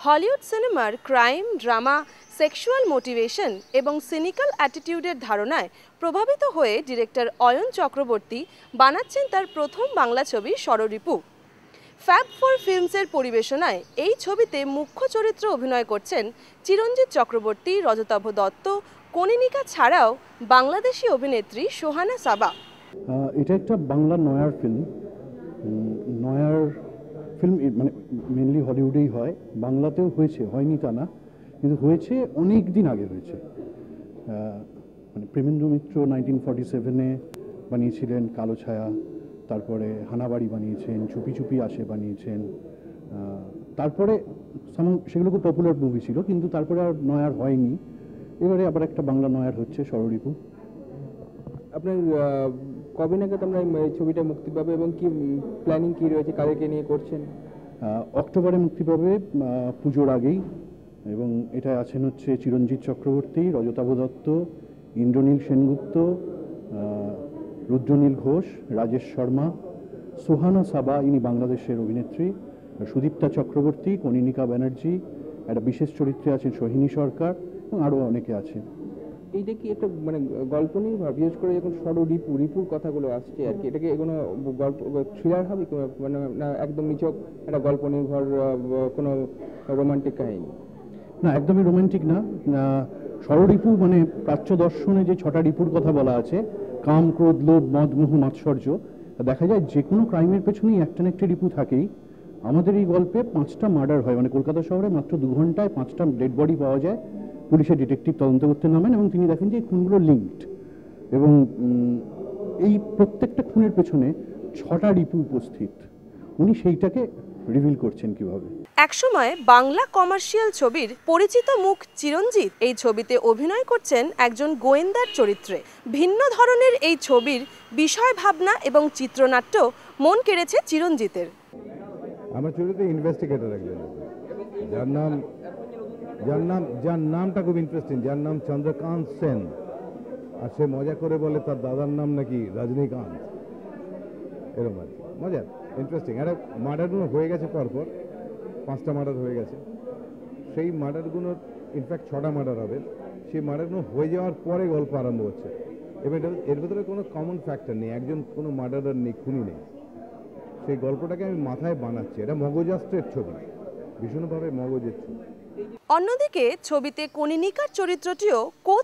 Hollywood সিনেমার crime, drama, sexual motivation এবং cynical অ্যাটিটিউডের ধারণায় প্রভাবিত হয়ে ডিরেক্টর অয়ন চক্রবর্তী বানাচ্ছেন তার প্রথম বাংলা ছবি ষড়রিপু। ফ্যাব ফোর ফিল্মসের পরিবেশনায় এই ছবিতে মুখ্য চরিত্রে অভিনয় করছেন চিরঞ্জিত চক্রবর্তী, রজতাভ দত্ত, কনিনিকা ছাড়াও বাংলাদেশি অভিনেত্রী সোহানা সাবা। এটা একটা বাংলা নয়ার ফিল্ম। নয়ার ফিল্ম মানে মেনলি হলিউডেই হয়, বাংলাতেও হয়েছে, হয়নি তা না, কিন্তু হয়েছে অনেক দিন আগে হয়েছে। মানে প্রেমেন্দ্র মিত্র 1947-এ বানিয়েছিলেন কালো ছায়া, তারপরে হানাবাড়ি বানিয়েছেন, চুপি চুপি আসে বানিয়েছেন, তারপরে সেগুলো খুব পপুলার মুভি ছিল, কিন্তু তারপরে আর নয়ার হয়নি। এবারে আবার একটা বাংলা নয়ার হচ্ছে ষড়রিপু। আপনার কবে নাগাদ আমরা এই ছবিটা মুক্তি পাবে এবং কি প্ল্যানিং কি রয়েছে, কাদেরকে নিয়ে করছেন? অক্টোবরে মুক্তি পাবে, পুজোর আগেই। এবং এটা আছেন হচ্ছে চিরঞ্জিত চক্রবর্তী, রজতাভ দত্ত, ইন্দ্রনীল সেনগুপ্ত, রুদ্রনীল ঘোষ, রাজেশ শর্মা, সোহানা সাবা, ইনি বাংলাদেশের অভিনেত্রী, সুদীপ্তা চক্রবর্তী, কনিনিকা ব্যানার্জি, একটা বিশেষ চরিত্রে আছেন সোহিনী সরকার এবং আরও অনেকে আছেন। এইটা কি একটা মানে গল্প নির্ভর, বিশেষ করে যখন রিপুর কথাগুলো আসছে আর কি, এটাকে কোনো গল্প থ্রিলার হবে মানে না একদম নিছক একটা গল্প নির্ভর কোনো রোমান্টিক কাহিনী? না, একদমই রোমান্টিক না। ষড়রিপু মানে প্রাচ্য দর্শনে যে 6টা রিপুর কথা বলা আছে, কাম, ক্রোধ, লোভ, মদ, মোহ, মাৎসর্য, দেখা যায় যে কোনো ক্রাইমের পেছনেই একটা না একটা রিপু থাকেই। আমাদের এই গল্পে 5টা মার্ডার হয়, মানে কলকাতা শহরে মাত্র 2 ঘন্টায় 5টা ডেড বডি পাওয়া যায়। পুলিশের ডিটেকটিভ তদন্ত করতে নামেন এবং তিনি দেখেন যে এই খুনগুলো লিঙ্কড, এবং এই প্রত্যেকটা খুনের পেছনে 6টা রিপু উপস্থিত। উনি সেইটাকে রিভিল করছেন কিভাবে। একসময় বাংলা কমার্শিয়াল ছবির পরিচিত মুখ চিরঞ্জিত এই ছবিতে অভিনয় করছেন একজন গোয়েন্দার চরিত্রে। ভিন্ন ধরনের এই ছবির বিষয় ভাবনা এবং চিত্রনাট্য মন কেড়েছে চিরঞ্জিতের। আমার চরিত্রে ইনভেস্টিগেটর একজন, যার নামটা খুব ইন্টারেস্টিং, যার নাম চন্দ্রকান্ত সেন। আর সে মজা করে বলে তার দাদার নাম নাকি রজনীকান্ত, এরকম আর কি। মজা, ইন্টারেস্টিং। একটা মার্ডারগুলো হয়ে গেছে, পরপর 5টা মার্ডার হয়ে গেছে। সেই মার্ডারগুলোর ইনফ্যাক্ট 6টা মার্ডার হবে। সেই মার্ডারগুলো হয়ে যাওয়ার পরে গল্প আরম্ভ হচ্ছে, এবং এর ভেতরে কোনো কমন ফ্যাক্টর নেই, একজন কোনো মার্ডারার নেই, খুনি নেই। সেই গল্পটাকে আমি মাথায় বানাচ্ছি। এটা মগজাস্ত্রের ছবি, ভীষণভাবে মগজের ছবি। অন্যদিকে ছবিতে কনিনিকার চরিত্রটিও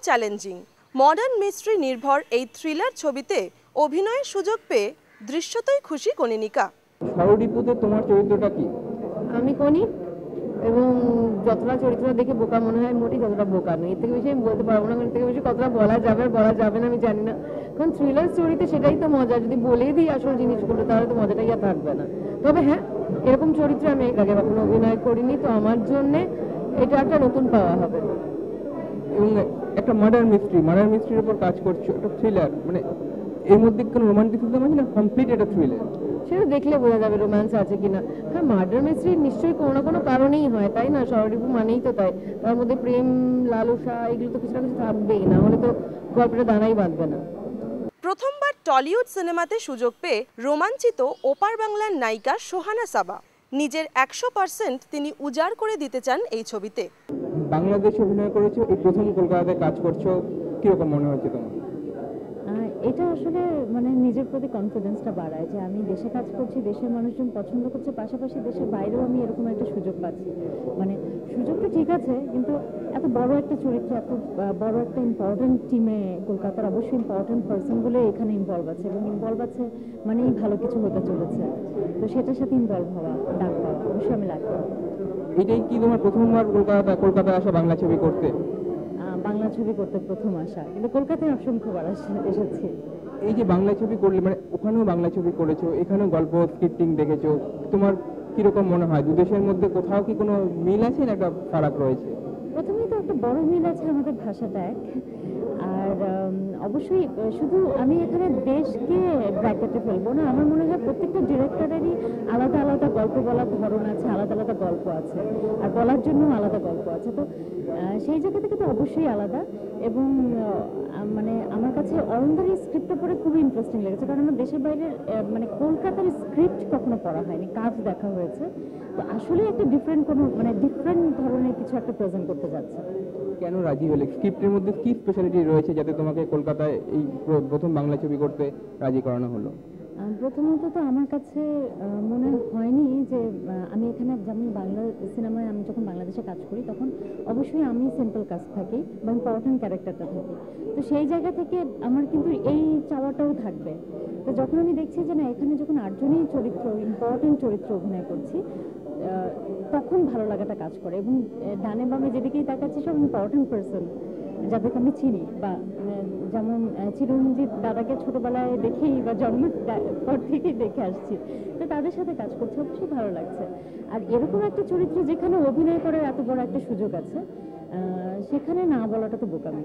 চ্যালেঞ্জিং। মডার্ন মিস্ট্রি নির্ভর এই থ্রিলার ছবিতে অভিনয়ের সুযোগ পেয়ে দৃশ্যতই খুশি কনিনিকা। ষড়রিপুতে তোমার চরিত্রটা কি? আমি কনি, এবং যতটা চরিত্র দেখে বোকা মনে হয় মোটেই ততটা বোকা নয়। এর থেকে বেশি আমি বলতে পারবো না, এর থেকে বেশি কতটা বলা যাবে আর বলা যাবে না আমি জানি না, কারণ থ্রিলার স্টোরিতে সেটাই তো মজা। যদি বলেই দিই আসল জিনিসগুলো তাহলে তো মজাটাই আর থাকবে না। তবে হ্যাঁ, এরকম চরিত্রে আমি আগে কখনো অভিনয় করিনি, তো আমার জন্যে এটা একটা নতুন পাওয়া হবে। এবং একটা মার্ডার মিস্ট্রির উপর কাজ করছো, একটা থ্রিলার, মানে এর মধ্যে কোনো রোমান্টিসিজম আছে না? কমপ্লিট একটা থ্রিলার। সেটা দেখলে বোঝা যাবে রোম্যান্স আছে কিনা। হ্যাঁ, মার্ডার মিস্ট্রি নিশ্চয়ই কোনো না কোনো কারণেই হয়, তাই না? ষড়রিপু মানেই তো তাই, তার মধ্যে প্রেম, লালসা, এগুলো তো কিছু না কিছু থাকবেই, না হলে তো গল্পটা দানাই বাঁধবে না। প্রথমবার টলিউড সিনেমাতে সুযোগ পেয়ে রোমাঞ্চিত ওপার বাংলার নায়িকা সোহানা সাবা। নিজের 100% তিনি উজাড় করে দিতে চান এই ছবিতে। বাংলাদেশে অভিনয় করেছো, এই প্রথম কলকাতায় কাজ করছো, কিরকম মনে হচ্ছে তোমার? এটা আসলে মানে নিজের প্রতি কনফিডেন্সটা বাড়ায় যে আমি দেশে কাজ করছি, দেশের মানুষজন পছন্দ করছে, পাশাপাশি দেশের বাইরেও আমি এরকম একটা সুযোগ পাচ্ছি। মানে সুযোগটা ঠিক আছে, কিন্তু এত বড় একটা চরিত্র, এত বড় একটা ইম্পর্টেন্ট টিমে কলকাতার অবশ্যই ইম্পর্টেন্ট পার্সনগুলো এখানে ইনভলভ আছে, এবং ইনভলভ আছে মানেই ভালো কিছু হতে চলেছে। তো সেটার সাথে ইনভলভ হওয়া, ডাক পাওয়া অবশ্যই আমি লাগবে। এটাই কি তোমার প্রথমবার কলকাতায় আসা বাংলা ছবি করতে? বাংলা ছবি করতে প্রথম আসা, কিন্তু কলকাতায় অসংখ্যবার এসেছি। এই যে বাংলা ছবি করলে, মানে ওখানেও বাংলা ছবি করেছো, এখানেও গল্প স্ক্রিপ্টিং দেখেছো, তোমার কিরকম মনে হয় দুদেশের মধ্যে কোথাও কি কোনো মিল আছে না একটা ফারাক রয়েছে? প্রথমেই তো একটা বড় মিল আছে, আমাদের ভাষাটা এক। আর অবশ্যই শুধু আমি এখানে দেশকে ব্র্যাকেটে ফেলবো না, আমার মনে হয় প্রত্যেকটা ডিরেক্টরেরই আলাদা আলাদা গল্প বলার ধরন আছে, আলাদা আলাদা গল্প আছে, আর বলার জন্য আলাদা গল্প আছে। তো সেই জায়গা থেকে তো অবশ্যই আলাদা। এবং মানে আমার কাছে অরুণধারী স্ক্রিপ্টটা পড়ে খুবই ইন্টারেস্টিং লেগেছে, কারণ আমার দেশের বাইরে মানে কলকাতার স্ক্রিপ্ট কখনো পড়া হয়নি, কাজ দেখা হয়েছে। তো আসলে একটা ডিফারেন্ট কোনো মানে ডিফারেন্ট ধরনের কিছু একটা প্রেজেন্ট করতে যাচ্ছে। কেন রাজি হলে? স্ক্রিপ্টের মধ্যে কি স্পেশালিটি রয়েছে যাতে তোমাকে কলকাতায় এই প্রথম বাংলা ছবি করতে রাজি করানো হলো? প্রথমত তো আমার কাছে মনে হয়নি যে আমি এখানে, যেমন বাংলা সিনেমায় আমি যখন বাংলাদেশে কাজ করি তখন অবশ্যই আমি সিম্পল কাজ থাকি বা ইম্পর্টেন্ট ক্যারেক্টারটা থাকি। তো সেই জায়গা থেকে আমার কিন্তু এই চাওয়াটাও থাকবে। তো যখন আমি দেখছি যে না, এখানে যখন 8 জনই চরিত্র, ইম্পর্টেন্ট চরিত্র অভিনয় করছি, তখন ভালো লাগাটা কাজ করে। এবং ডানে বামে যেদিকেই তাকাচ্ছি সব ইম্পর্টেন্ট পার্সন যাদেরকে আমি চিনি, বা যেমন চিরঞ্জিত দাদাকে ছোটবেলায় দেখেই বা জন্মের পর থেকেই দেখে আসছি, তো তাদের সাথে কাজ করতে অবশ্যই ভালো লাগছে। আর এরকম একটা চরিত্র যেখানে অভিনয় করার এত বড় একটা সুযোগ আছে, সেখানে না বলাটা তো বোকামি।